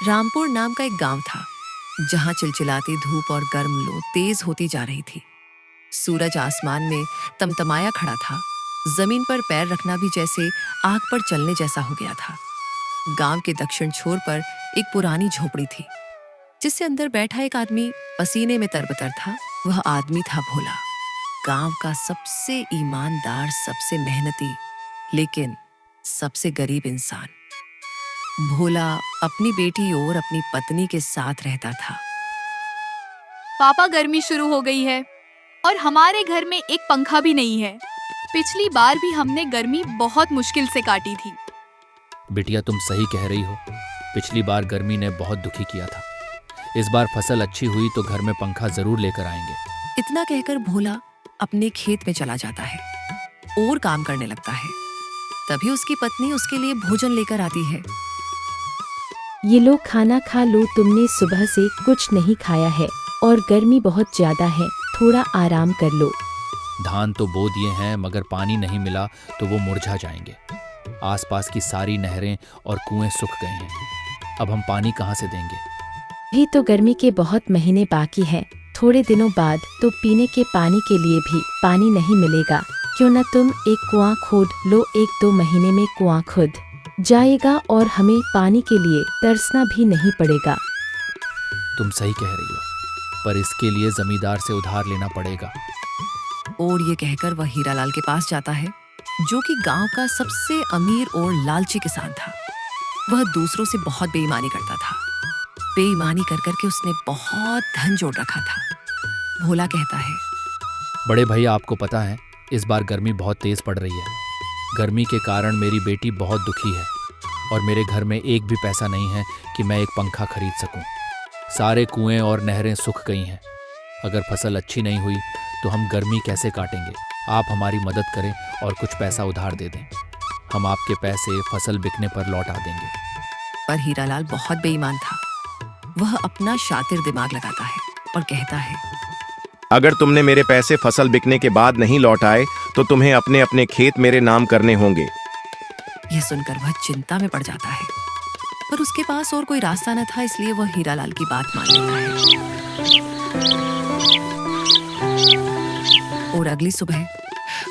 रामपुर नाम का एक गांव था जहां चिलचिलाती धूप और गर्म लू तेज होती जा रही थी। सूरज आसमान में तमतमाया खड़ा था। जमीन पर पैर रखना भी जैसे आग पर चलने जैसा हो गया था। गांव के दक्षिण छोर पर एक पुरानी झोपड़ी थी जिससे अंदर बैठा एक आदमी पसीने में तरबतर था। वह आदमी था भोला, गांव का सबसे ईमानदार, सबसे मेहनती, लेकिन सबसे गरीब इंसान। भोला अपनी बेटी और अपनी पत्नी के साथ रहता था। पापा, गर्मी शुरू हो गई है और हमारे घर में एक पंखा भी नहीं है। पिछली बार भी हमने गर्मी बहुत मुश्किल से काटी थी। बिटिया, तुम सही कह रही हो। पिछली बार गर्मी ने बहुत दुखी किया था। इस बार फसल अच्छी हुई तो घर में पंखा जरूर लेकर आएंगे। इतना कहकर भोला अपने खेत में चला जाता है और काम करने लगता है। तभी उसकी पत्नी उसके लिए भोजन लेकर आती है। ये लो, खाना खा लो, तुमने सुबह से कुछ नहीं खाया है और गर्मी बहुत ज्यादा है, थोड़ा आराम कर लो। धान तो बो दिए हैं मगर पानी नहीं मिला तो वो मुरझा जाएंगे। आसपास की सारी नहरें और कुएं सूख गए हैं। अब हम पानी कहाँ से देंगे? भी तो गर्मी के बहुत महीने बाकी हैं। थोड़े दिनों बाद तो पीने के पानी के लिए भी पानी नहीं मिलेगा। क्यों न तुम एक कुआं खोद लो, 1-2 महीने में कुआं खुद जाएगा और हमें पानी के लिए तरसना भी नहीं पड़ेगा। तुम सही कह रही हो, पर इसके लिए जमींदार से उधार लेना पड़ेगा। और ये कहकर वह हीरालाल के पास जाता है, जो कि गांव का सबसे अमीर और लालची किसान था। वह दूसरों से बहुत बेईमानी करता था। बेईमानी कर करके उसने बहुत धन जोड़ रखा था। भोला कहता है, बड़े भैया, आपको पता है इस बार गर्मी बहुत तेज पड़ रही है। गर्मी के कारण मेरी बेटी बहुत दुखी है और मेरे घर में एक भी पैसा नहीं है कि मैं एक पंखा खरीद सकूं। सारे कुएं और नहरें सूख गई हैं। अगर फसल अच्छी नहीं हुई तो हम गर्मी कैसे काटेंगे? आप हमारी मदद करें और कुछ पैसा उधार दे दें। हम आपके पैसे फसल बिकने पर लौटा देंगे। पर हीरालाल बहुत बेईमान था। वह अपना शातिर दिमाग लगाता है और कहता है, अगर तुमने मेरे पैसे फसल बिकने के बाद नहीं लौटाए तो तुम्हें अपने अपने खेत मेरे नाम करने होंगे। यह सुनकर वह चिंता में पड़ जाता है, पर उसके पास और कोई रास्ता न था, इसलिए वह हीरालाल की बात मान लेता है। और अगली सुबह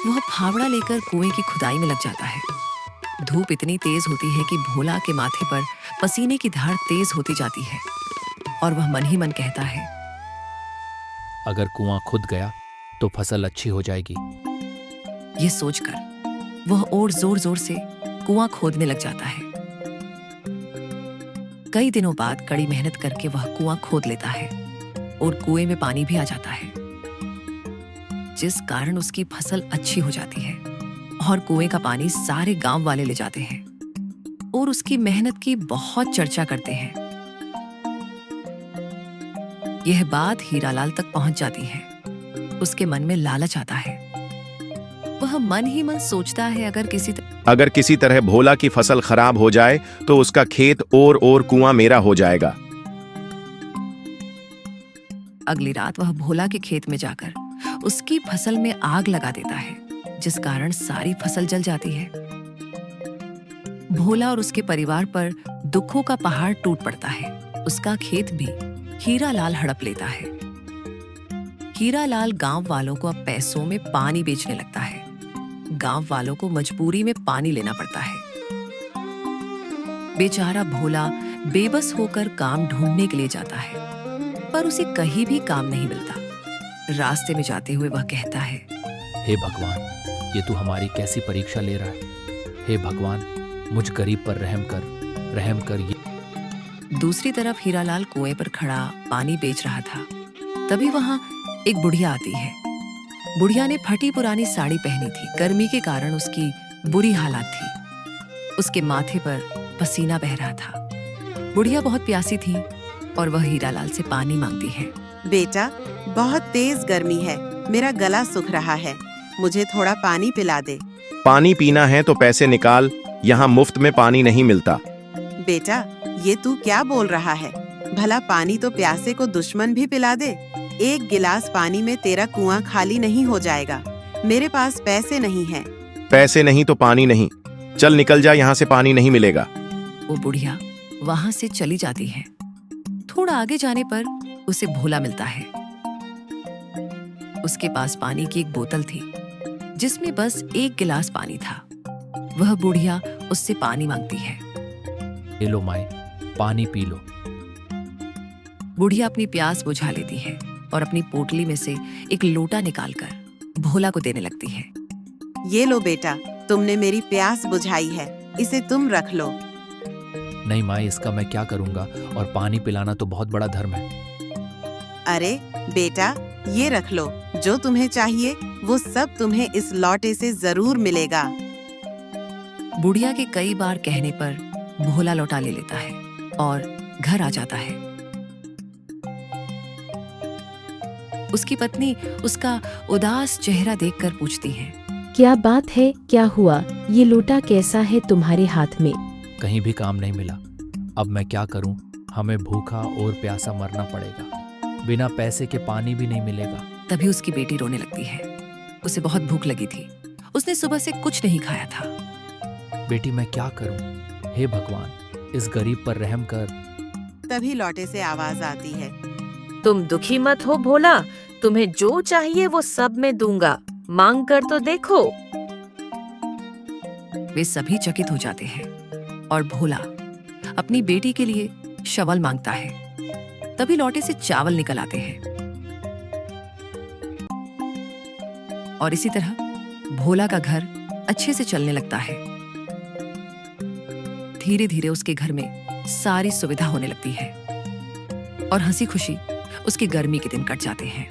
वह फावड़ा लेकर कुएं की खुदाई में लग जाता है। धूप इतनी तेज होती है कि भोला के माथे पर पसीने की धार तेज होती जाती है और वह मन ही मन कहता है, अगर कुआं खुद गया तो फसल अच्छी हो जाएगी। यह सोचकर वह और जोर जोर से कुआं खोदने लग जाता है। कई दिनों बाद कड़ी मेहनत करके वह कुआं खोद लेता है और कुएं में पानी भी आ जाता है, जिस कारण उसकी फसल अच्छी हो जाती है और कुएं का पानी सारे गांव वाले ले जाते हैं और उसकी मेहनत की बहुत चर्चा करते हैं। यह बात हीरालाल तक पहुंच जाती है। उसके मन में लालच आता है। वह मन ही मन सोचता है, अगर किसी तरह भोला की फसल खराब हो जाए तो उसका खेत और कुआं मेरा हो जाएगा। अगली रात वह भोला के खेत में जाकर उसकी फसल में आग लगा देता है, जिस कारण सारी फसल जल जाती है। भोला और उसके परिवार पर दुखों का पहाड़ टूट पड़ता है। उसका खेत भी हीरालाल हड़प लेता है। हीरालाल गांव वालों को अब पैसों में पानी बेचने लगता है। गांव वालों को मजबूरी में पानी लेना पड़ता है। बेचारा भोला बेबस होकर काम ढूंढने के लिए जाता है, पर उसे कहीं भी काम नहीं मिलता। रास्ते में जाते हुए वह कहता है, हे भगवान, ये तू हमारी कैसी परीक्षा ले रहा है? हे भगवान, मुझ गरीब पर रहम कर। ये दूसरी तरफ हीरालाल कुएं पर खड़ा पानी बेच रहा था। तभी वहां एक बुढ़िया आती है। बुढ़िया ने फटी पुरानी साड़ी पहनी थी। गर्मी के कारण उसकी बुरी हालत थी। उसके माथे पर पसीना बह रहा था। बुढ़िया बहुत प्यासी थी और वह हीरालाल से पानी मांगती है। बेटा, बहुत तेज गर्मी है, मेरा गला सूख रहा है, मुझे थोड़ा पानी पिला दे। पानी पीना है तो पैसे निकाल, यहाँ मुफ्त में पानी नहीं मिलता। बेटा, ये तू क्या बोल रहा है? भला पानी तो प्यासे को दुश्मन भी पिला दे। एक गिलास पानी में तेरा कुआं खाली नहीं हो जाएगा। मेरे पास पैसे नहीं हैं। पैसे नहीं तो पानी नहीं। चल निकल जा, यहाँ से पानी नहीं मिलेगा। वो बुढ़िया वहां से चली जाती है। थोड़ा आगे जाने पर उसे भोला मिलता है। उसके पास पानी की एक बोतल थी जिसमें बस 1 गिलास पानी था। वह बुढ़िया उससे पानी मांगती है। ले लो माए, पानी पी लो। बुढ़िया अपनी प्यास बुझा लेती है और अपनी पोटली में से एक लोटा निकालकर भोला को देने लगती है। ये लो बेटा, तुमने मेरी प्यास बुझाई है, इसे तुम रख लो। नहीं माए, इसका मैं क्या करूंगा, और पानी पिलाना तो बहुत बड़ा धर्म है। अरे बेटा, ये रख लो, जो तुम्हें चाहिए वो सब तुम्हें इस लौटे से जरूर मिलेगा। बुढ़िया के कई बार कहने पर भोला लौटा ले लेता है और घर आ जाता है। उसकी पत्नी उसका उदास चेहरा देखकर पूछती है, क्या बात है, क्या हुआ? ये लोटा कैसा है तुम्हारे हाथ में? कहीं भी काम नहीं मिला, अब मैं क्या करूं? हमें भूखा और प्यासा मरना पड़ेगा, बिना पैसे के पानी भी नहीं मिलेगा। तभी उसकी बेटी रोने लगती है। उसे बहुत भूख लगी थी, उसने सुबह से कुछ नहीं खाया था। बेटी मैं क्या करूं? हे भगवान, इस गरीब पर रहम कर। तभी लौटे से आवाज आती है, तुम दुखी मत हो भोला, तुम्हें जो चाहिए वो सब मैं दूंगा, मांग कर तो देखो। वे सभी चकित हो जाते हैं और भोला अपनी बेटी के लिए शवल मांगता है। तभी लौटे से चावल निकल आते हैं और इसी तरह भोला का घर अच्छे से चलने लगता है। धीरे धीरे उसके घर में सारी सुविधा होने लगती है और हंसी खुशी उसकी गर्मी के दिन कट जाते हैं।